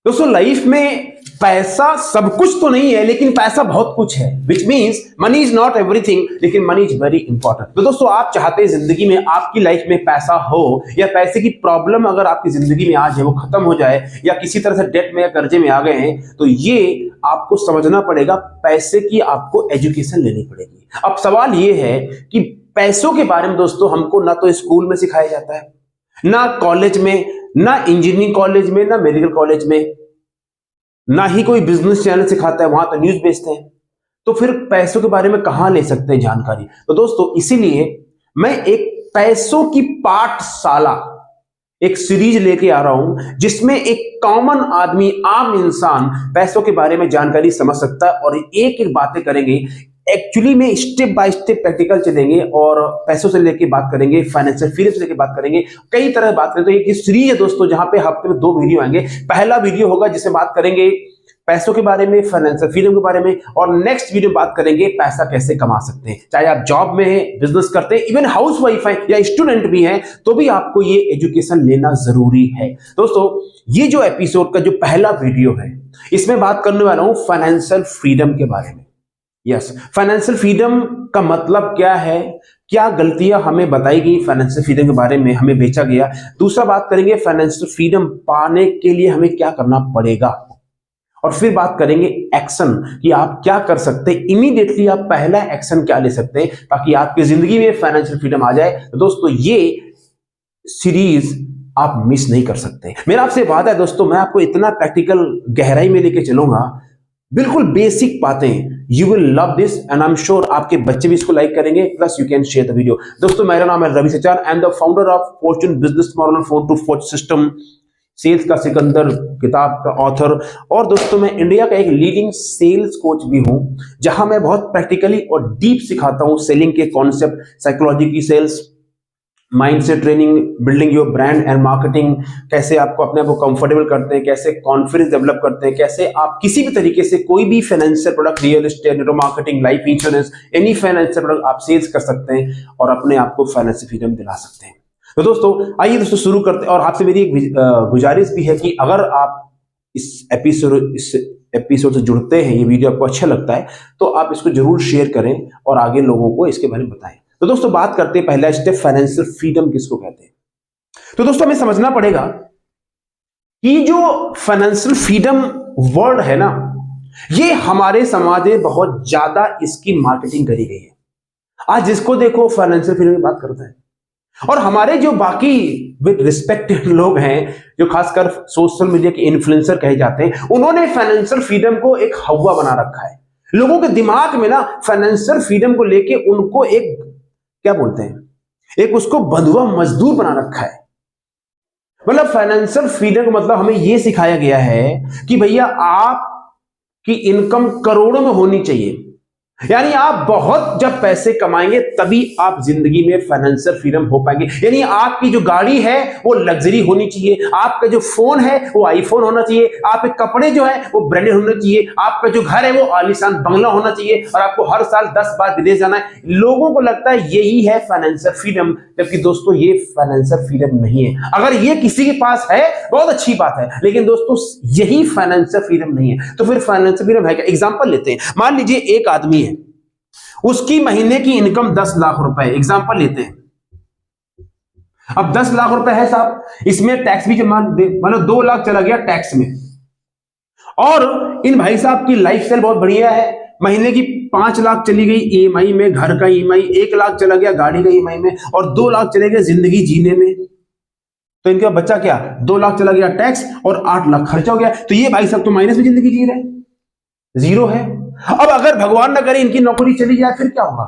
दोस्तों लाइफ में पैसा सब कुछ तो नहीं है, लेकिन पैसा बहुत कुछ है। Which means money is not everything, लेकिन मनी इज वेरी इंपॉर्टेंट। तो दोस्तों आप चाहते हैं जिंदगी में आपकी लाइफ में पैसा हो, या पैसे की प्रॉब्लम अगर आपकी जिंदगी में आज है वो खत्म हो जाए, या किसी तरह से डेट में या कर्जे में आ गए हैं, तो ये आपको समझना पड़ेगा, पैसे की आपको एजुकेशन लेनी पड़ेगी। अब सवाल ये है कि पैसों के बारे में दोस्तों हमको ना तो स्कूल में सिखाया जाता है, ना कॉलेज में, ना इंजीनियरिंग कॉलेज में, ना मेडिकल कॉलेज में, ना ही कोई बिजनेस चैनल सिखाता है, वहां तो न्यूज बेचते हैं। तो फिर पैसों के बारे में कहां ले सकते हैं जानकारी? तो दोस्तों इसीलिए मैं एक पैसों की पाठशाला, एक सीरीज लेके आ रहा हूं जिसमें एक कॉमन आदमी, आम इंसान पैसों के बारे में जानकारी समझ सकता है, और एक एक बातें करेंगे। एक्चुअली में स्टेप बाय स्टेप प्रैक्टिकल चलेंगे और पैसों से लेके बात करेंगे, फाइनेंशियल फ्रीडम से लेके बात करेंगे, कई तरह की बात करें। तो एक सीरीज है दोस्तों जहां पे हफ्ते में 2 वीडियो आएंगे। पहला वीडियो होगा जिसमें बात करेंगे पैसों के बारे में, फाइनेंशियल फ्रीडम के बारे में, और नेक्स्ट वीडियो बात करेंगे पैसा कैसे कमा सकते हैं। चाहे आप जॉब में हैं, बिजनेस करते हैं, इवन हाउस वाइफ है या स्टूडेंट भी हैं, तो भी आपको ये एजुकेशन लेना जरूरी है। दोस्तों ये जो एपिसोड का जो पहला वीडियो है, इसमें बात करने वाला हूं फाइनेंशियल फ्रीडम के बारे में। यस, फाइनेंशियल फ्रीडम का मतलब क्या है, क्या गलतियां हमें बताई गई फाइनेंशियल फ्रीडम के बारे में, हमें बेचा गया। दूसरा बात करेंगे फाइनेंशियल फ्रीडम पाने के लिए हमें क्या करना पड़ेगा, और फिर बात करेंगे एक्शन कि आप क्या कर सकते हैं, इमीडिएटली आप पहला एक्शन क्या ले सकते हैं ताकि आपकी जिंदगी में फाइनेंशियल फ्रीडम आ जाए। तो दोस्तों ये सीरीज आप मिस नहीं कर सकते। मेरा आपसे वादा है दोस्तों, मैं आपको इतना प्रैक्टिकल गहराई में लेके चलूंगा, बिल्कुल बेसिक बातें। You will love this and I am sure आपके बच्चे भी इसको लाइक करेंगे, plus you can share the video. दोस्तों मेरा नाम है Ravi Sachar, I am the founder of fortune business model 4 to 4 system, sales का सिकंदर किताब का ऑथर, और दोस्तों मैं इंडिया का एक लीडिंग सेल्स कोच भी हूं, जहां मैं बहुत प्रैक्टिकली और डीप सिखाता हूं सेलिंग के कॉन्सेप्ट, साइकोलॉजी की sales, mindset training, building your brand and marketing, कैसे आपको अपने आप को कंफर्टेबल करते हैं, कैसे कॉन्फिडेंस डेवलप करते हैं, कैसे आप किसी भी तरीके से कोई भी financial product, real estate, network marketing, life insurance, any financial product आप सेल्स कर सकते हैं और अपने आप को फाइनेंशियल फ्रीडम दिला सकते हैं। तो दोस्तों आइए दोस्तों शुरू करते हैं। और आपसे मेरी एक गुजारिश भी है कि अगर आप इस एपिसोड से जुड़ते हैं, ये वीडियो आपको अच्छा लगता है, तो आप इसको जरूर शेयर करें और आगे लोगों को इसके बारे में बताएं। तो दोस्तों बात करते हैं पहला स्टेप, फाइनेंशियल फ्रीडम किसको कहते हैं। तो दोस्तों हमें समझना पड़ेगा कि जो फाइनेंशियल फ्रीडम वर्ड है ना, ये हमारे समाज में बहुत ज्यादा इसकी मार्केटिंग करी गई है। आज जिसको देखो फाइनेंशियल फ्रीडम की बात करते हैं, और हमारे जो बाकी विद रिस्पेक्टेड लोग हैं, जो खासकर सोशल मीडिया के इन्फ्लुएंसर कहे जाते हैं, उन्होंने फाइनेंशियल फ्रीडम को एक हवा बना रखा है। लोगों के दिमाग में ना फाइनेंशियल फ्रीडम को लेके उनको एक, क्या बोलते हैं, एक उसको बंधुआ मजदूर बना रखा है। मतलब फाइनेंशियल फ्रीडम का मतलब हमें यह सिखाया गया है कि भैया आपकी इनकम करोड़ों में होनी चाहिए, यानी आप बहुत जब पैसे कमाएंगे तभी आप जिंदगी में फाइनेंशियल फ्रीडम हो पाएंगे। यानी आपकी जो गाड़ी है वो लग्जरी होनी चाहिए, आपका जो फोन है वो आईफोन होना चाहिए, आपके कपड़े जो है वो ब्रांडेड होने चाहिए, आपका जो घर है वो आलीशान बंगला होना चाहिए, और आपको हर साल 10 बार विदेश जाना है। लोगों को लगता है यही है फाइनेंशियल फ्रीडम, जबकि दोस्तों ये फाइनेंशियल फ्रीडम नहीं है। अगर ये किसी के पास है बहुत अच्छी बात है, लेकिन दोस्तों यही फाइनेंशियल फ्रीडम नहीं है। तो फिर फाइनेंशियल फ्रीडम है क्या? एग्जांपल लेते हैं, मान लीजिए एक आदमी है, उसकी महीने की इनकम 10 लाख रुपए, एग्जांपल लेते हैं। अब 10 लाख रुपए है साहब, इसमें टैक्स भी जमा, मतलब 2 लाख चला गया टैक्स में, और इन भाई साहब की लाइफस्टाइल बहुत बढ़िया है, महीने की 5 लाख चली गई ईएमआई में, घर का ईएमआई, 1 लाख चला गया गाड़ी का ईएमआई में, और 2 लाख चले गए जिंदगी जीने में। तो इनका बच्चा क्या, 2 लाख चला गया टैक्स और 8 लाख खर्चा हो गया। तो ये भाई साहब तो माइनस में जिंदगी जी रहे हैं, जीरो है। अब अगर भगवान ना करे इनकी नौकरी चली जाए, फिर क्या होगा?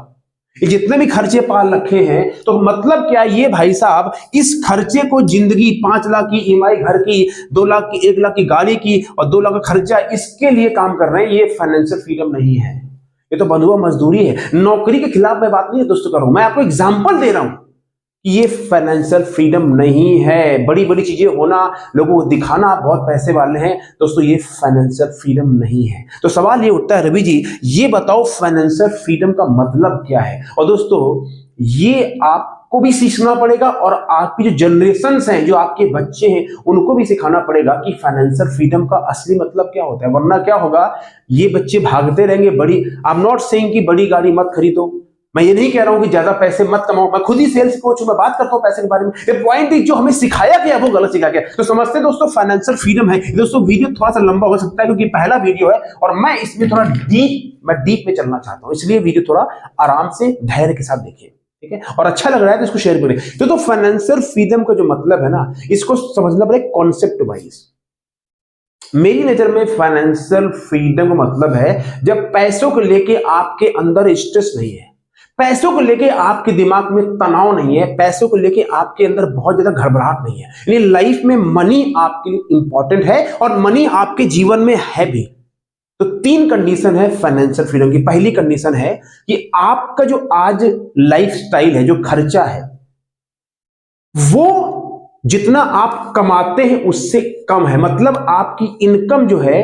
ये जितने भी खर्चे पाल रखे हैं, तो मतलब क्या, ये भाई साहब इस खर्चे को जिंदगी 5 लाख की ईएमआई घर की, 2 लाख की, 1 लाख की गाड़ी की, और 2 लाख का खर्चा, इसके लिए काम कर रहे हैं। ये फाइनेंशियल फ्रीडम नहीं है, ये तो बंधुआ मजदूरी है। नौकरी के खिलाफ मैं बात नहीं दोस्तों कर रहा हूं, मैं आपको एग्जाम्पल दे रहा हूं कि ये फाइनेंशियल फ्रीडम नहीं है। बड़ी बड़ी चीजें होना, लोगों को दिखाना बहुत पैसे वाले हैं, दोस्तों ये फाइनेंशियल फ्रीडम नहीं है। तो सवाल ये उठता है, रवि जी ये बताओ फाइनेंशियल फ्रीडम का मतलब क्या है? और दोस्तों ये आप आपको भी सीखना पड़ेगा और आपकी जो जनरेशंस हैं, जो आपके बच्चे हैं, उनको भी सिखाना पड़ेगा कि फाइनेंशियल फ्रीडम का असली मतलब क्या होता है। वरना क्या होगा, ये बच्चे भागते रहेंगे। आई एम नॉट सेइंग कि बड़ी गाड़ी मत खरीदो, मैं ये नहीं कह रहा हूं कि ज्यादा पैसे मत कमाओ, मैं खुद ही सेल्स कोच हूं, मैं बात करता हूं पैसे के बारे में। ये पॉइंट जो हमें सिखाया गया वो गलत सिखाया गया। तो समझते दोस्तों फाइनेंशियल फ्रीडम है। दोस्तों वीडियो थोड़ा सा लंबा हो सकता है क्योंकि पहला वीडियो है और मैं इसमें थोड़ा डीप में चलना चाहता हूं, इसलिए वीडियो थोड़ा आराम से धैर्य के साथ देखिए, ठीक है। और अच्छा लग रहा है तो इसको शेयर करें। तो फाइनेंशियल फ्रीडम का जो मतलब है ना, इसको समझना पड़ेगा कॉन्सेप्ट वाइज। मेरी नजर में फाइनेंशियल फ्रीडम का मतलब है जब पैसों को लेके आपके अंदर स्ट्रेस नहीं है, पैसों को लेके आपके दिमाग में तनाव नहीं है, पैसों को लेके आपके अंदर बहुत ज्यादा घबराहट नहीं है। यानी लाइफ में मनी आपके लिए इंपॉर्टेंट है और मनी आपके जीवन में है भी। तो 3 कंडीशन है फाइनेंशियल फ्रीडम की। पहली कंडीशन है कि आपका जो आज लाइफस्टाइल है, जो खर्चा है, वो जितना आप कमाते हैं उससे कम है। मतलब आपकी इनकम जो है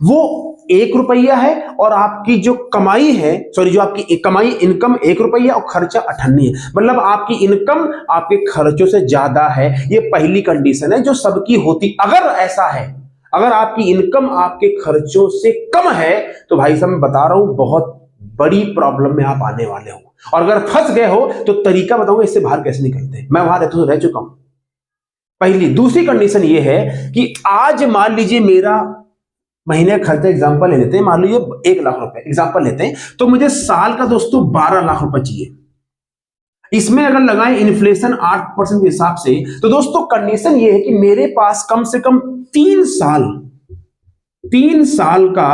वो 1 रुपया है और आपकी जो कमाई है, जो आपकी कमाई इनकम 1 रुपया और खर्चा 98 है। मतलब आपकी इनकम आपके खर्चों से ज्यादा है। ये पहली कंडीशन है जो सबकी होती। अगर ऐसा है, अगर आपकी इनकम आपके खर्चों से कम है, तो भाई साहब मैं बता रहा हूं बहुत बड़ी प्रॉब्लम में आप आने वाले हो। और अगर फंस गए हो तो तरीका बताऊंगा इससे बाहर कैसे निकलते हैं। मैं वहां रह चुका हूं। पहली। दूसरी कंडीशन ये है कि आज मान लीजिए मेरा महीने का खर्चा एग्जांपल ले लेते हैं, मान लीजिए 1 लाख रुपए एग्जांपल लेते हैं, तो मुझे साल का दोस्तों 12 लाख रुपए चाहिए। इसमें अगर लगाएं इन्फ्लेशन 8% के हिसाब से, तो दोस्तों कंडीशन ये है कि मेरे पास कम से कम 3 साल का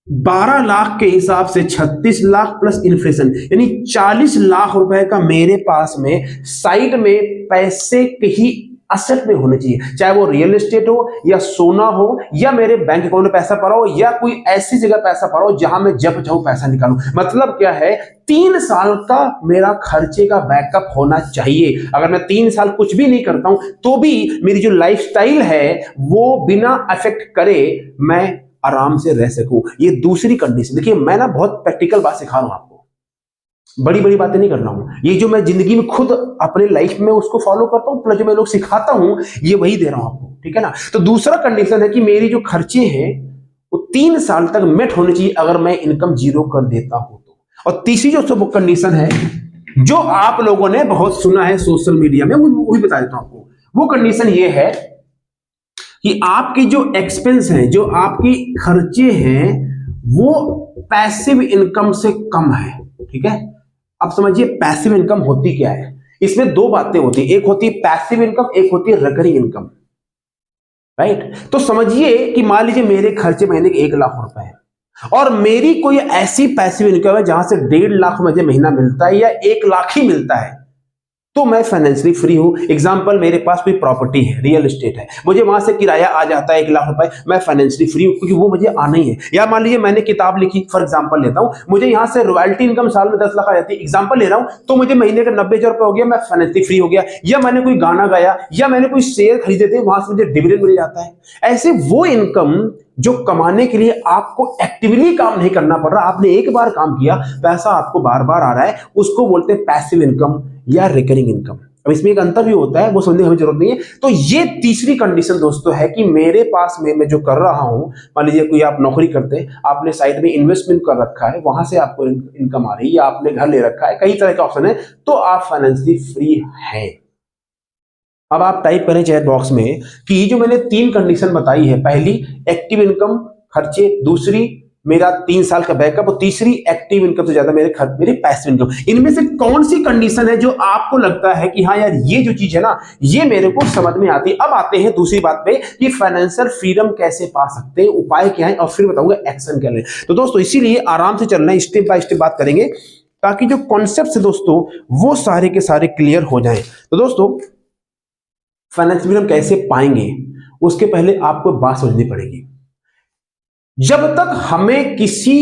12 लाख के हिसाब से 36 लाख प्लस इन्फ्लेशन, यानी 40 लाख रुपए का मेरे पास में साइड में पैसे ही असेट में होने चाहिए। चाहे वो रियल एस्टेट हो या सोना हो या मेरे बैंक अकाउंट में पैसा पड़ा हो या कोई ऐसी जगह पैसा पड़ा हो जहां मैं जब चाहूं पैसा निकालूं। मतलब क्या है, 3 साल का मेरा खर्चे का बैकअप होना चाहिए। अगर मैं 3 साल कुछ भी नहीं करता हूं तो भी मेरी जो लाइफस्टाइल है वो बिना अफेक्ट करे मैं आराम से रह सकूं। ये दूसरी कंडीशन। देखिए मैं ना बहुत प्रैक्टिकल बात सिखा रहा हूं आपको, बड़ी बड़ी बातें नहीं कर रहा हूं। ये जो मैं जिंदगी में खुद अपने लाइफ में उसको फॉलो करता हूं, प्लस जो मैं लोग सिखाता हूं ये वही दे रहा हूं आपको, ठीक है ना। तो दूसरा कंडीशन है कि मेरी जो खर्चे हैं वो 3 साल तक मेट होने चाहिए अगर मैं इनकम 0 कर देता हूं तो। और तीसरी जो सब कंडीशन है जो आप लोगों ने बहुत सुना है सोशल मीडिया में, वो भी बता देता हूं आपको। वो कंडीशन ये है कि आपकी जो एक्सपेंस है, जो आपकी खर्चे हैं, वो पैसिव इनकम से कम है, ठीक है। अब समझिए पैसिव इनकम होती क्या है। इसमें 2 बातें होती है, एक होती है पैसिव इनकम, एक होती है रिकरिंग इनकम, राइट। तो समझिए कि मान लीजिए मेरे खर्चे महीने के 1 लाख रुपए हैं और मेरी कोई ऐसी पैसिव इनकम है जहां से 1.5 लाख मुझे महीना मिलता है या 1 लाख ही मिलता है, तो मैं फाइनेंशियली फ्री हूं। एग्जांपल, मेरे पास कोई प्रॉपर्टी है, रियल एस्टेट है, मुझे वहां से किराया आ जाता है 1 लाख रुपए, मैं फाइनेंशियली फ्री हूं क्योंकि वो मुझे आना ही है। या मान लीजिए मैंने किताब लिखी, फॉर एग्जांपल लेता हूं, मुझे यहां से रॉयल्टी इनकम साल में 10 लाख आ जाती है, एग्जांपल ले रहा हूं, तो मुझे महीने का 90,000 रुपए हो गया, मैं फाइनेंशियली फ्री हो गया। या मैंने कोई गाना गाया या मैंने कोई शेयर खरीदे थे, वहां से मुझे डिविडेंड मिल जाता है। ऐसे वो इनकम जो कमाने के लिए आपको एक्टिवली काम नहीं करना पड़ रहा, आपने एक बार काम किया, पैसा आपको बार बार आ रहा है, उसको बोलते हैं पैसिव इनकम या रिकरिंग इनकम। अब इसमें एक अंतर भी होता है, वो समझने की हमें जरूरत नहीं है। तो ये तीसरी कंडीशन दोस्तों है कि मेरे पास में मैं जो कर रहा हूं, मान लीजिए कोई आप नौकरी करते हैं, आपने साइड में इन्वेस्टमेंट कर रखा है, वहां से आपको इनकम आ रही है, या आपने घर ले रखा है, कई तरह का ऑप्शन है, तो आप फाइनेंशियली फ्री हैं। अब आप टाइप करें चैट बॉक्स में कि ये जो मैंने 3 कंडीशन बताई है, पहली एक्टिव इनकम खर्चे, दूसरी मेरा 3 साल का बैकअप, और तीसरी एक्टिव इनकम से ज्यादा मेरे पैसिव इनकम, इनमें से कौन सी कंडीशन है जो आपको लगता है कि हाँ यार ये जो चीज है ना ये मेरे को समझ में आती है। अब आते हैं दूसरी बात पे कि फाइनेंशियल फ्रीडम कैसे पा सकते हैं, उपाय क्या है, और फिर बताऊंगा एक्शन क्या है। तो दोस्तों इसीलिए आराम से चलना है, स्टेप बाय स्टेप बात करेंगे ताकि जो कॉन्सेप्ट है दोस्तों वो सारे के सारे क्लियर हो जाए। तो दोस्तों फाइनेंशियल फ्रीडम कैसे पाएंगे उसके पहले आपको बात समझनी पड़ेगी। जब तक हमें किसी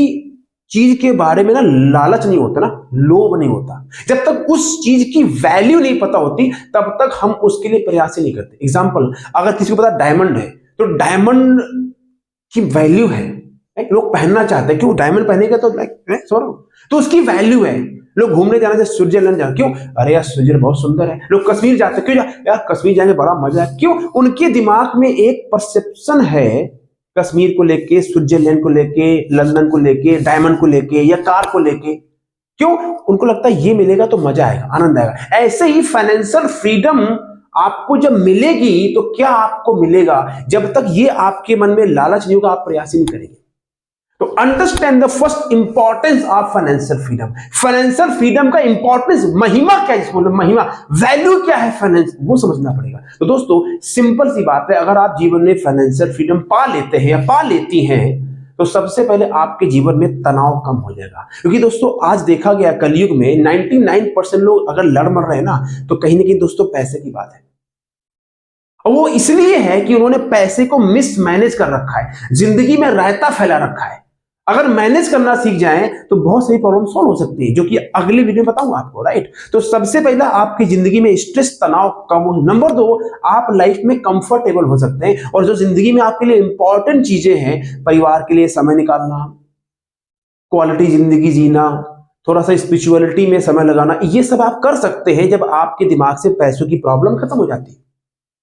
चीज के बारे में ना लालच नहीं होता ना, लोभ नहीं होता, जब तक उस चीज की वैल्यू नहीं पता होती, तब तक हम उसके लिए प्रयास ही नहीं करते। एग्जांपल, अगर किसी को पता डायमंड है तो डायमंड की वैल्यू है, लोग पहनना चाहते हैं, क्यों? डायमंड पहनेगा तो लाइक सो तो उसकी वैल्यू है। लोग घूमने जाना चाहते, स्विट्जरलैंड जाना, क्यों? अरे यार स्विट्जरलैंड बहुत सुंदर है। लोग कश्मीर जाते, क्यों? यार कश्मीर जाने बड़ा मजा है, क्यों? उनके दिमाग में एक परसेप्शन है कश्मीर को लेके, स्विट्जरलैंड को लेके, लंदन को लेके, डायमंड को लेके या कार को लेके। क्यों? उनको लगता है ये मिलेगा तो मजा आएगा, आनंद आएगा। ऐसे ही फाइनेंशियल फ्रीडम आपको जब मिलेगी तो क्या आपको मिलेगा? जब तक ये आपके मन में लालच नहीं होगा, आप प्रयास ही नहीं करेंगे। तो understand the first importance of financial freedom. Financial freedom का इंपॉर्टेंस, महिमा क्या है, इसको महिमा, वैल्यू क्या है फाइनेंस, वो समझना पड़ेगा। तो दोस्तों सिंपल सी बात है, अगर आप जीवन में फाइनेंशियल फ्रीडम पा लेते हैं या पा लेती हैं तो सबसे पहले आपके जीवन में तनाव कम हो जाएगा। क्योंकि दोस्तों आज देखा गया कलयुग में 99% लोग अगर लड़ मर रहे हैं ना, तो कहीं ना कहीं दोस्तों पैसे की बात है। और वो इसलिए है कि उन्होंने पैसे को मिसमैनेज कर रखा है, जिंदगी में रायता फैला रखा है। अगर मैनेज करना सीख जाएं तो बहुत सारी प्रॉब्लम सॉल्व हो सकती है, जो कि अगले वीडियो में बताऊंगा आपको, राइट। तो सबसे पहला आपकी जिंदगी में स्ट्रेस तनाव कम हो। नंबर 2, आप लाइफ में कंफर्टेबल हो सकते हैं। और जो जिंदगी में आपके लिए इंपॉर्टेंट चीजें हैं, परिवार के लिए समय निकालना, क्वालिटी जिंदगी जीना, थोड़ा सा स्पिरिचुअलिटी में समय लगाना, ये सब आप कर सकते हैं जब आपके दिमाग से पैसों की प्रॉब्लम खत्म हो जाती है,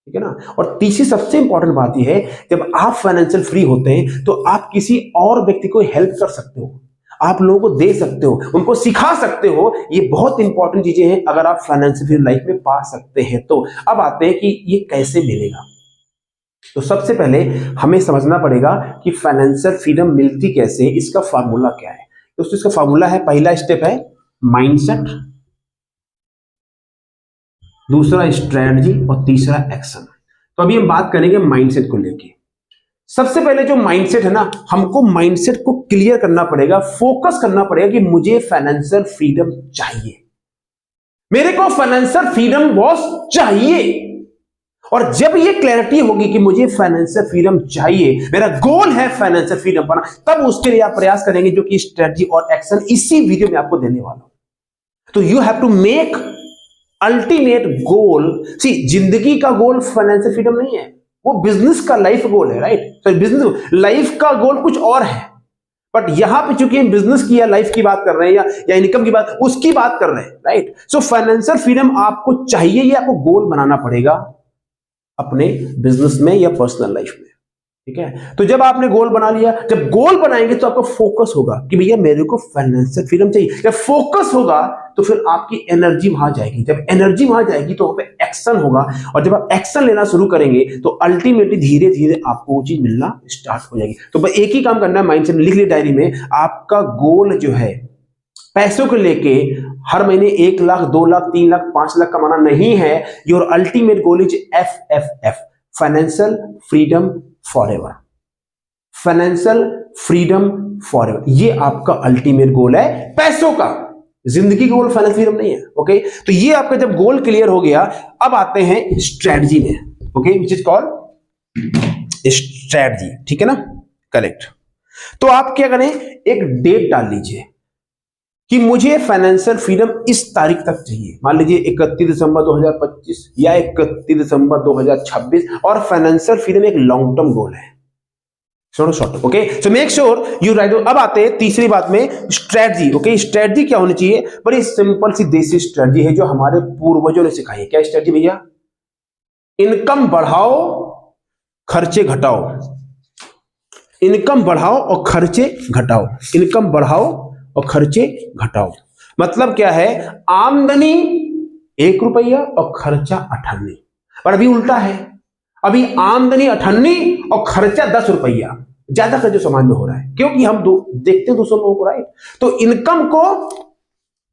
ठीक है ना। और तीसरी सबसे इंपॉर्टेंट बात यह है, जब आप फाइनेंशियल फ्री होते हैं तो आप किसी और व्यक्ति को हेल्प कर सकते हो, आप लोगों को दे सकते हो, उनको सिखा सकते हो। ये बहुत इंपॉर्टेंट चीजें हैं अगर आप फाइनेंशियल फ्री लाइफ में पा सकते हैं। तो अब आते हैं कि ये कैसे मिलेगा। तो सबसे पहले हमें समझना पड़ेगा कि फाइनेंशियल फ्रीडम मिलती कैसे, इसका फार्मूला क्या है। दोस्तों इसका फार्मूला है, पहला स्टेप है माइंडसेट, दूसरा स्ट्रेटजी और तीसरा एक्शन। तो अभी हम बात करेंगे माइंडसेट को लेके। सबसे पहले जो माइंडसेट है ना, हमको माइंडसेट को क्लियर करना पड़ेगा, फोकस करना पड़ेगा कि मुझे फाइनेंशियल फ्रीडम चाहिए, मेरे को फाइनेंशियल फ्रीडम बॉस चाहिए। और जब ये क्लैरिटी होगी कि मुझे फाइनेंशियल फ्रीडम चाहिए, मेरा गोल है फाइनेंशियल फ्रीडम पाना, तब उसके लिए आप प्रयास करेंगे, जो कि स्ट्रेटजी और एक्शन इसी वीडियो में आपको देने वाला हूं। तो you have to make ultimate goal. See, जिंदगी का गोल फाइनेंशियल फ्रीडम नहीं है, वो बिजनेस का लाइफ गोल है, राइट। तो बिजनेस लाइफ का गोल कुछ और है, बट यहां पे चूंकि हम बिजनेस की या लाइफ की बात कर रहे हैं या इनकम की बात, उसकी बात कर रहे हैं, राइट। सो फाइनेंशियल फ्रीडम आपको चाहिए, ये आपको गोल बनाना पड़ेगा अपने बिजनेस में या पर्सनल लाइफ में, ठीक है। तो जब आपने गोल बना लिया, जब गोल बनाएंगे तो आपका फोकस होगा कि भैया मेरे को फाइनेंशियल फ्रीडम चाहिए। जब फोकस होगा तो फिर आपकी एनर्जी वहां जाएगी, जब एनर्जी वहां जाएगी तो वहां पे एक्शन होगा, और जब आप एक्शन लेना शुरू करेंगे तो अल्टीमेटली धीरे धीरे आपको वो चीज मिलना स्टार्ट हो जाएगी। तो बस एक ही काम करना है, माइंडसेट लिख लिया डायरी में। आपका गोल जो है पैसों को लेके हर महीने 1 लाख 2 लाख 3 लाख 5 लाख कमाना नहीं है। Your ultimate goal is FFF, financial freedom forever, financial freedom forever. ये आपका अल्टीमेट गोल है पैसों का, जिंदगी का गोल फाइनेंशियल फ्रीडम नहीं है, ओके। तो ये आपका जब गोल क्लियर हो गया, अब आते हैं स्ट्रेटजी में, okay, which is called strategy, ठीक है ना, करेक्ट। तो आप क्या करें, एक डेट डाल लीजिए कि मुझे फाइनेंशियल फ्रीडम इस तारीख तक चाहिए। मान लीजिए 31 दिसंबर 2025 या 31 दिसंबर 2026। और फाइनेंशियल फ्रीडम एक लॉन्ग टर्म गोल है, short, okay. So make sure you right. अब आते हैं तीसरी बात में, स्ट्रेटजी, ओके। स्ट्रेटजी क्या होनी चाहिए? बड़ी सिंपल सी देसी स्ट्रेटजी है जो हमारे पूर्वजों ने सिखाई है। क्या स्ट्रेटजी भैया? इनकम बढ़ाओ, खर्चे घटाओ, इनकम बढ़ाओ और खर्चे घटाओ, इनकम बढ़ाओ और खर्चे घटाओ। मतलब क्या है, आमदनी 1 रुपया और खर्चा 98। पर अभी उल्टा है, अभी आमदनी 98 और खर्चा 10 रुपया, ज्यादा खर्च समाज में हो रहा है, क्योंकि हम देखते हैं दूसरों लोगों को, राइट। तो इनकम को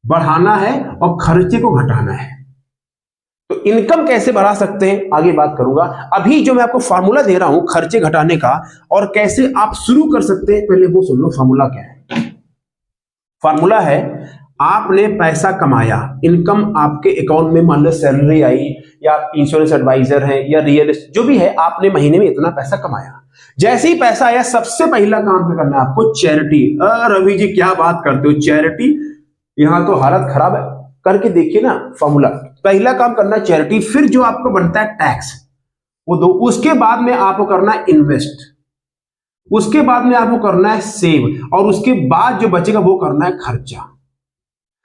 बढ़ाना है और खर्चे को घटाना है। तो इनकम कैसे बढ़ा सकते हैं आगे बात करूंगा। अभी जो मैं आपको फार्मूला दे रहा हूं खर्चे घटाने का और कैसे आप शुरू कर सकते हैं, पहले वो सुन लो। फार्मूला क्या है? फार्मूला है, आपने पैसा कमाया, इनकम आपके अकाउंट में, मान लो सैलरी आई या आप इंश्योरेंस एडवाइजर हैं या रियल एस्टेट, जो भी है, आपने महीने में इतना पैसा कमाया। जैसे ही पैसा आया, सबसे पहला काम क्या करना है आपको? चैरिटी। रवि जी क्या बात करते हो, चैरिटी? यहां तो हालत खराब है, करके देखिए ना फॉर्मूला। पहला काम करना है चैरिटी, फिर जो आपको बनता है टैक्स वो दो, उसके बाद में आपको करना है इन्वेस्ट, उसके बाद में आपको करना है सेव, और उसके बाद जो बचेगा वो करना है खर्चा।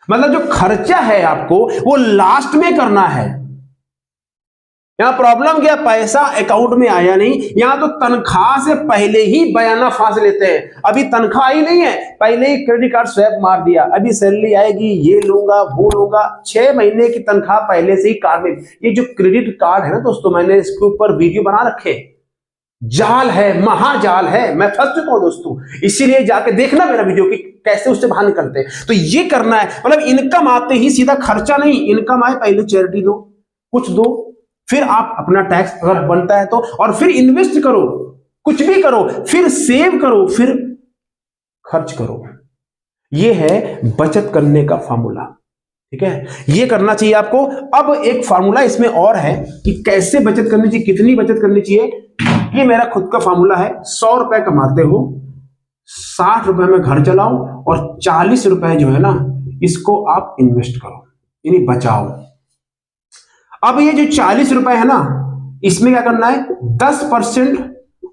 मतलब जो खर्चा है आपको वो लास्ट में करना है। यहां प्रॉब्लम क्या, पैसा अकाउंट में आया नहीं, यहां तो तनख्वाह से पहले ही बयाना फांस लेते हैं। अभी तनख्वाह आई नहीं है, पहले ही क्रेडिट कार्ड स्वैप मार दिया, अभी सैलरी आएगी, ये लूंगा वो लूंगा, 6 महीने की तनख्वाह पहले से ही कार्ड में। ये जो क्रेडिट कार्ड है ना दोस्तों, मैंने इसके ऊपर वीडियो बना रखे, जाल है, महाजाल है, मैं फंस चुका हूं दोस्तों। इसीलिए जाके देखना मेरा वीडियो कि कैसे उससे बाहर निकलते हैं। तो ये करना है, मतलब इनकम आते ही सीधा खर्चा नहीं, इनकम आए पहले चैरिटी दो, कुछ दो, फिर आप अपना टैक्स अगर बनता है तो, और फिर इन्वेस्ट करो, कुछ भी करो, फिर सेव करो, फिर खर्च करो। ये है बचत करने का फार्मूला। ठीक है, ये करना चाहिए आपको। अब एक फार्मूला इसमें और है कि कैसे बचत करनी चाहिए, कितनी बचत करनी चाहिए। ये मेरा खुद का फार्मूला है। 100 रुपए कमाते हो, 60 रुपए में घर चलाओ, और 40 रुपए जो है ना इसको आप इन्वेस्ट करो, यानी बचाओ। अब ये जो 40 रुपए है ना, इसमें क्या करना है, 10%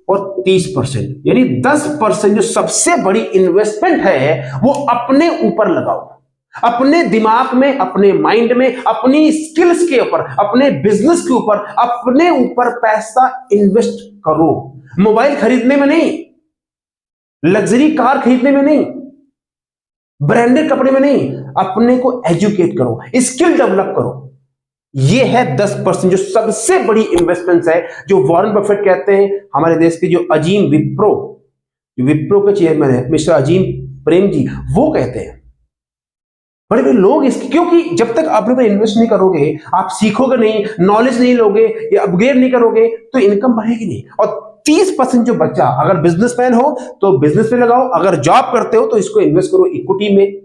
और 30%, यानी 10% जो सबसे बड़ी इन्वेस्टमेंट है वो अपने ऊपर लगाओ, अपने दिमाग में, अपने माइंड में, अपनी स्किल्स के ऊपर, अपने बिजनेस के ऊपर, अपने ऊपर पैसा इन्वेस्ट करो। मोबाइल खरीदने में नहीं, लग्जरी कार खरीदने में नहीं, ब्रांडेड कपड़े में नहीं, अपने को एजुकेट करो, स्किल डेवलप करो। ये है 10% जो सबसे बड़ी इन्वेस्टमेंट है, जो वॉरेन बफेट कहते हैं, हमारे देश के जो अजीम विप्रो के चेयरमैन है मिस्टर अजीम प्रेम जी, वो कहते हैं। बड़े बड़े लोग इसके, क्योंकि जब तक आप लोग इन्वेस्ट नहीं करोगे, आप सीखोगे नहीं, नॉलेज नहीं लोगे, या अपग्रेड नहीं करोगे, तो इनकम बढ़ेगी नहीं। और 30% जो बच्चा, अगर बिजनेसमैन हो तो बिजनेस में लगाओ, अगर जॉब करते हो तो इसको इन्वेस्ट करो इक्विटी में,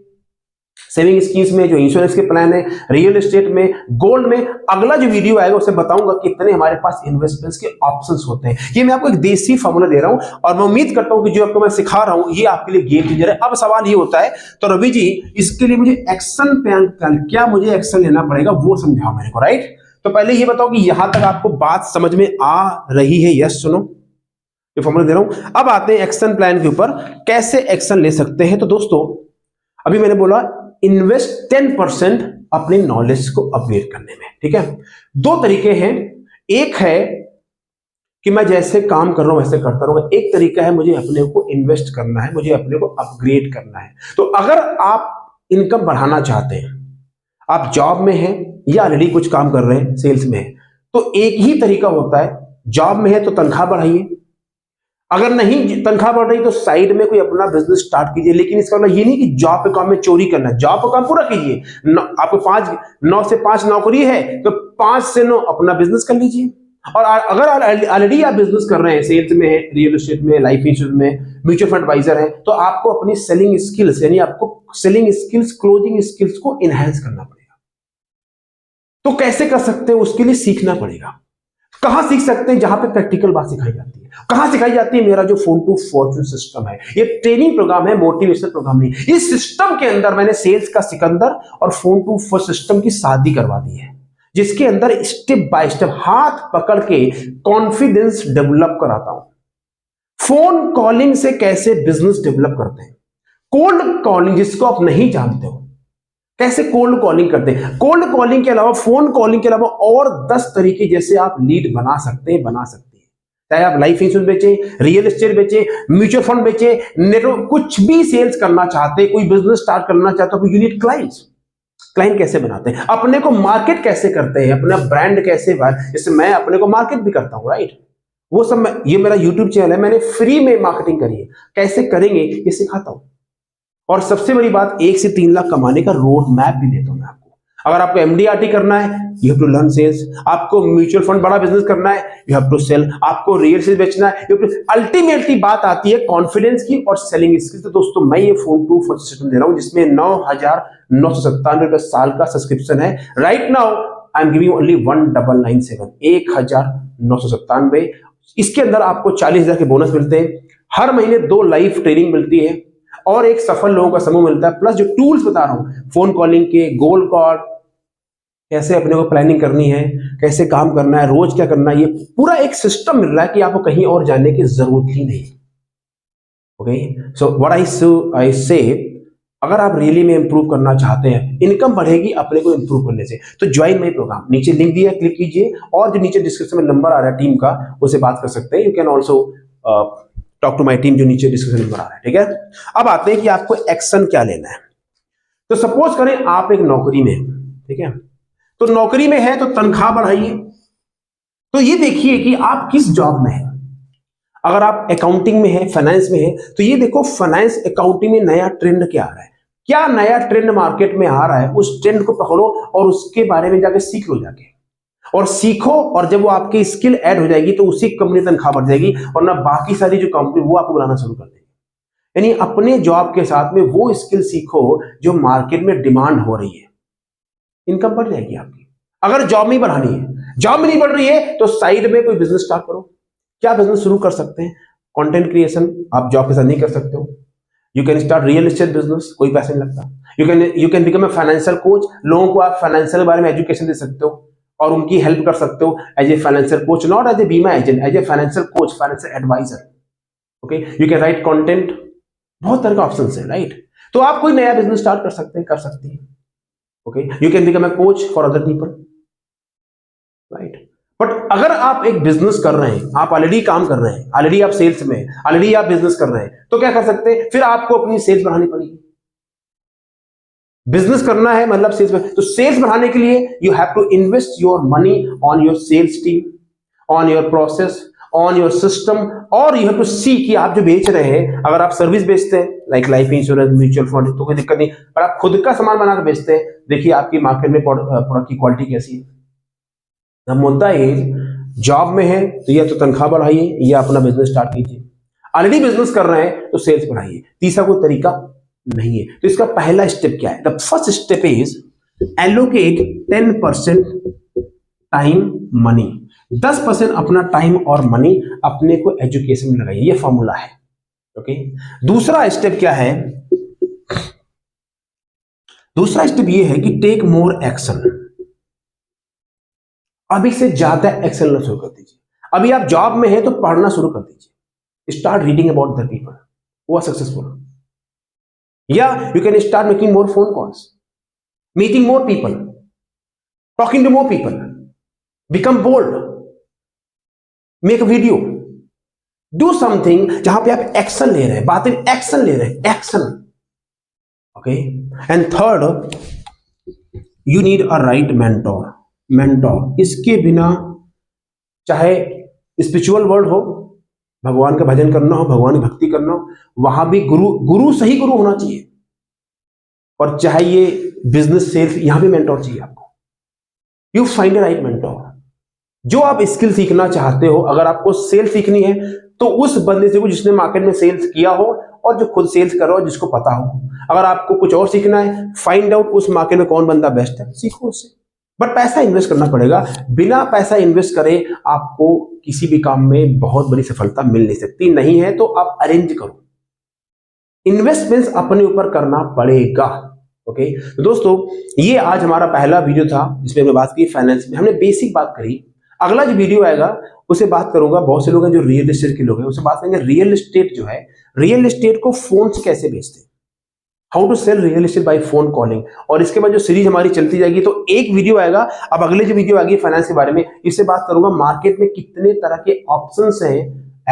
सेविंग स्कीम्स में, जो इंश्योरेंस के प्लान है, रियल एस्टेट में, गोल्ड में। अगला जो वीडियो आएगा उससे बताऊंगा कितने हमारे पास इन्वेस्टमेंट्स के ऑप्शंस होते हैं। ये मैं आपको एक देसी फॉर्मूला दे रहा हूं, और मैं उम्मीद करता हूं कि जो आपको मैं सिखा रहा हूं ये आपके लिए गेम चेंजर है। अब सवाल ये होता है, तो रवि जी इसके लिए मुझे एक्शन प्लान, क्या मुझे एक्शन लेना पड़ेगा वो समझाओ मेरे को, राइट। तो पहले ये बताओ कि यहां तक आपको बात समझ में आ रही है? यस सुनो, ये फॉर्मूला दे रहा हूं। अब आते हैं एक्शन प्लान के ऊपर, कैसे एक्शन ले सकते हैं। तो दोस्तों अभी मैंने बोला इन्वेस्ट 10% अपने नॉलेज को अपग्रेड करने में। ठीक है, 2 तरीके हैं, एक है कि मैं जैसे काम कर रहा हूं वैसे करता रहूंगा, एक तरीका है मुझे अपने को इन्वेस्ट करना है, मुझे अपने को अपग्रेड करना है। तो अगर आप इनकम बढ़ाना चाहते हैं, आप जॉब में हैं या ऑलरेडी कुछ काम कर रहे हैं, सेल्स में हैं, तो एक ही तरीका होता है। जॉब में है तो तनख्वाह बढ़ाइए, अगर नहीं तनख्वाह बढ़ रही तो साइड में कोई अपना बिजनेस स्टार्ट कीजिए। लेकिन इसका मतलब ये नहीं कि जॉब पे काम में चोरी करना है, जॉब पे काम पूरा कीजिए। आपको 9 से 5 नौकरी है तो 5 से 9 अपना बिजनेस कर लीजिए। और अगर ऑलरेडी आप बिजनेस कर रहे हैं, सेल्स में है, रियल एस्टेट में, लाइफ इंश्योरेंस में, म्यूचुअल फंड एडवाइजर है, तो आपको अपनी सेलिंग स्किल्स, यानी आपको सेलिंग स्किल्स, क्लोजिंग स्किल्स को इनहेंस करना पड़ेगा। तो कैसे कर सकते हैं, उसके लिए सीखना पड़ेगा। कहां सीख सकते हैं? जहां पे प्रैक्टिकल बात सिखाई जाती है। कहां सिखाई जाती है? मेरा जो फोन टू फॉर्चून सिस्टम है, ये ट्रेनिंग प्रोग्राम है, मोटिवेशनल प्रोग्राम नहीं। इस सिस्टम के अंदर मैंने सेल्स का सिकंदर और फोन टू सिस्टम की शादी करवा दी है, जिसके अंदर स्टेप बाय स्टेप हाथ पकड़ के कॉन्फिडेंस डेवलप कराता हूं। फोन कॉलिंग से कैसे बिजनेस डेवलप करते हैं, कोल्ड कॉलिंग जिसको आप नहीं जानते हो, कैसे कोल्ड कॉलिंग करते हैं। कोल्ड कॉलिंग के अलावा, फोन कॉलिंग के अलावा और 10 तरीके जैसे आप लीड बना सकते हैं। चाहे आप लाइफ इंश्योरेंस बेचें, रियल एस्टेट बेचें, म्यूचुअल फंड बेचें, नेटवर्क, कुछ भी सेल्स करना चाहते हैं, कोई बिजनेस स्टार्ट करना चाहते हो, यू नीड क्लाइंट्स। क्लाइंट कैसे बनाते हैं, अपने को मार्केट कैसे करते हैं, अपना ब्रांड कैसे, जैसे मैं अपने को मार्केट भी करता हूं, राइट। वो सब ये मेरा यूट्यूब चैनल है, मैंने फ्री में मार्केटिंग करी है, कैसे करेंगे ये सिखाता हूं। और सबसे बड़ी बात, 1 से 3 लाख कमाने का रोड मैप भी देता हूं मैं आपको। अगर आपको एमडीआरटी करना है, you have to learn sales. आपको म्यूचुअल फंड बड़ा बिजनेस करना है, यू हैव टू सेल। आपको रियल एस्टेट बेचना है, यू हैव टू। अल्टीमेटली बात आती है कॉन्फिडेंस की और सेलिंग स्किल्स। तो दोस्तों मैं ये फोन टू सिस्टम दे रहा हूं, जिसमें 9,997 रुपए साल का सब्सक्रिप्शन है। Right now I am giving only 1997, 1997। इसके अंदर आपको 40,000 के बोनस मिलते हैं, हर महीने 2 लाइव ट्रेनिंग मिलती है, और एक सफल लोगों का समूह मिलता है, प्लस जो टूल्स बता रहा हूं, फोन कॉलिंग के, गोल्ड कॉल, कैसे अपने को प्लानिंग करनी है, कैसे काम करना है, रोज क्या करना है, ये पूरा एक सिस्टम मिल रहा है कि आपको कहीं और जाने की जरूरत ही नहीं। ओके, सो व्हाट आई से, अगर आप रियली में इंप्रूव करना चाहते हैं, इनकम बढ़ेगी अपने को इंप्रूव करने से, तो ज्वाइन माई प्रोग्राम, नीचे लिंक दिया, क्लिक कीजिए, और जो नीचे डिस्क्रिप्शन में नंबर आ रहा है टीम का, उससे बात कर सकते हैं। You can also talk to my team, जो नीचे डिस्क्रिप्शन नंबर आ रहा है, ठीक है। अब आते हैं कि आपको एक्शन क्या लेना है। तो सपोज करें आप एक नौकरी में, ठीक है, तो नौकरी में है तो तनख्वाह बढ़ाइए। तो ये देखिए कि आप किस जॉब में हैं। अगर आप अकाउंटिंग में है, फाइनेंस में है, तो ये देखो फाइनेंस अकाउंटिंग में नया ट्रेंड क्या आ रहा है, क्या नया ट्रेंड मार्केट में आ रहा है, उस ट्रेंड को पकड़ो और उसके बारे में जाके सीख लो, जाके और सीखो, और जब वो आपकी स्किल ऐड हो जाएगी तो उसी कंपनी तनख्वाह बढ़ जाएगी, और ना बाकी सारी जो कंपनी वो आपको बुलाना शुरू कर देगी। यानी अपने जॉब के साथ में वो स्किल सीखो जो मार्केट में डिमांड हो रही है, इनकम बढ़ जाएगी आपकी। अगर जॉब में ही बढ़ानी है, जॉब में नहीं बढ़ रही है, तो साइड में कोई बिजनेस स्टार्ट करो। क्या बिजनेस शुरू कर सकते हैं? कंटेंट क्रिएशन आप जॉब के साथ नहीं कर सकते हो। You can start real estate business, कोई पैसे नहीं लगता। You can become a financial coach, लोगों को आप फाइनेंशियल बारे में एजुकेशन दे सकते हो और उनकी हेल्प कर सकते हो as a financial coach, not as a बीमा agent, as a financial coach, financial adviser. Okay, you can write content, बहुत तरह का ऑप्शन है, राइट। तो आप कोई नया बिजनेस स्टार्ट कर सकते हैं, कर सकती हैं। Okay, you can become a coach for other people, right. But अगर आप एक बिजनेस कर रहे हैं, आप ऑलरेडी काम कर रहे हैं, ऑलरेडी आप सेल्स में, ऑलरेडी आप बिजनेस कर रहे हैं, तो क्या कर सकते हैं? फिर आपको अपनी सेल्स बढ़ानी पड़ेगी। बिजनेस करना है मतलब सेल्स में, तो सेल्स बढ़ाने के लिए you have to invest your money on your sales team, on your process, on your system, और यू हैव टू सी कि आप जो बेच रहे हैं, अगर आप सर्विस बेचते हैं like life insurance, mutual fund, तो कोई दिक्कत नहीं। पर आप खुद का सामान बनाकर बेचते हैं, देखिए आपकी मार्केट में प्रोडक्ट की क्वालिटी कैसी है। मुद्दा है, जॉब में है तो या तो तनख्वाह बढ़ाइए या अपना बिजनेस स्टार्ट कीजिए। ऑलरेडी बिजनेस कर रहे हैं तो सेल्स बढ़ाइए। तीसरा कोई तरीका नहीं है। तो इसका पहला स्टेप क्या है? The first step is allocate 10% time money. 10% अपना टाइम और मनी अपने को एजुकेशन में लगाइए, ये फॉर्मूला है। ओके, दूसरा स्टेप क्या है? दूसरा स्टेप ये है कि टेक मोर एक्शन। अभी से ज्यादा एक्शन लेना शुरू कर दीजिए। अभी आप जॉब में हैं तो पढ़ना शुरू कर दीजिए। Start reading about the people who are successful, या you can start making more phone calls, meeting more people, talking to more people, become bold, make video, do something जहां पे आप एक्शन ले रहे हैं, बातें एक्शन ले रहे हैं, action. Okay, and third, you need a right mentor. Mentor, इसके बिना चाहे स्पिरिचुअल वर्ल्ड हो, भगवान का भजन करना हो, भगवान की भक्ति करना हो, वहां भी गुरु सही गुरु होना चाहिए। और चाहे ये बिजनेस सेल्स, यहां भी मेंटोर चाहिए आपको। You find a right mentor. जो आप स्किल सीखना चाहते हो, अगर आपको सेल्स सीखनी है तो उस बंदे से जिसने मार्केट में सेल्स किया हो और जो खुद सेल्स कर रहा हो, जिसको पता हो। अगर आपको कुछ और सीखना है, फाइंड आउट उस मार्केट में कौन बंदा बेस्ट है, सीखो उससे। बट पैसा इन्वेस्ट करना पड़ेगा। बिना पैसा इन्वेस्ट करे आपको किसी भी काम में बहुत बड़ी सफलता मिल नहीं सकती। नहीं है तो आप अरेंज करो, इन्वेस्टमेंट्स अपने ऊपर करना पड़ेगा। ओके, तो दोस्तों ये आज हमारा पहला वीडियो था जिसमें हमने बात की फाइनेंस में, हमने बेसिक बात करी। अगला जो वीडियो आएगा उसे बात करूंगा, बहुत से लोग हैं जो रियल एस्टेट के लोग हैं, उसे बात करेंगे रियल एस्टेट जो है, रियल एस्टेट को फोन से कैसे बेचते हैं, how to sell real estate by phone calling. और इसके बाद जो सीरीज हमारी चलती जाएगी, तो एक वीडियो आएगा, अब अगले जो वीडियो आएगी फाइनेंस के बारे में, इससे बात करूंगा मार्केट में कितने तरह के ऑप्शंस हैं।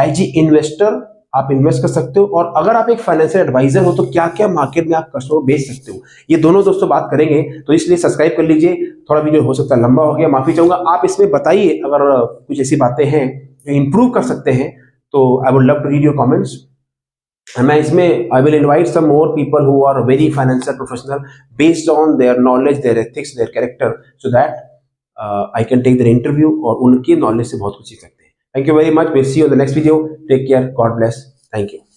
एज ए इन्वेस्टर आप इन्वेस्ट कर सकते हो, और अगर आप एक फाइनेंशियल एडवाइजर हो तो क्या क्या मार्केट में आप कस्टमर बेच सकते हो, ये दोनों दोस्तों बात करेंगे। तो इसलिए सब्सक्राइब कर लीजिए। थोड़ा वीडियो हो सकता है लंबा हो गया, माफी चाहूंगा। आप इसमें बताइए अगर कुछ ऐसी बातें हैं जो इंप्रूव कर सकते हैं, तो I would love to read your comments. मैं इसमें I will invite some more people who are very financial professional based on their knowledge, their ethics, their character, so that I can take their interview और उनके knowledge से बहुत कुछ सीख सकते हैं। Thank you very much. We'll see you in the next video. Take care. God bless. Thank you.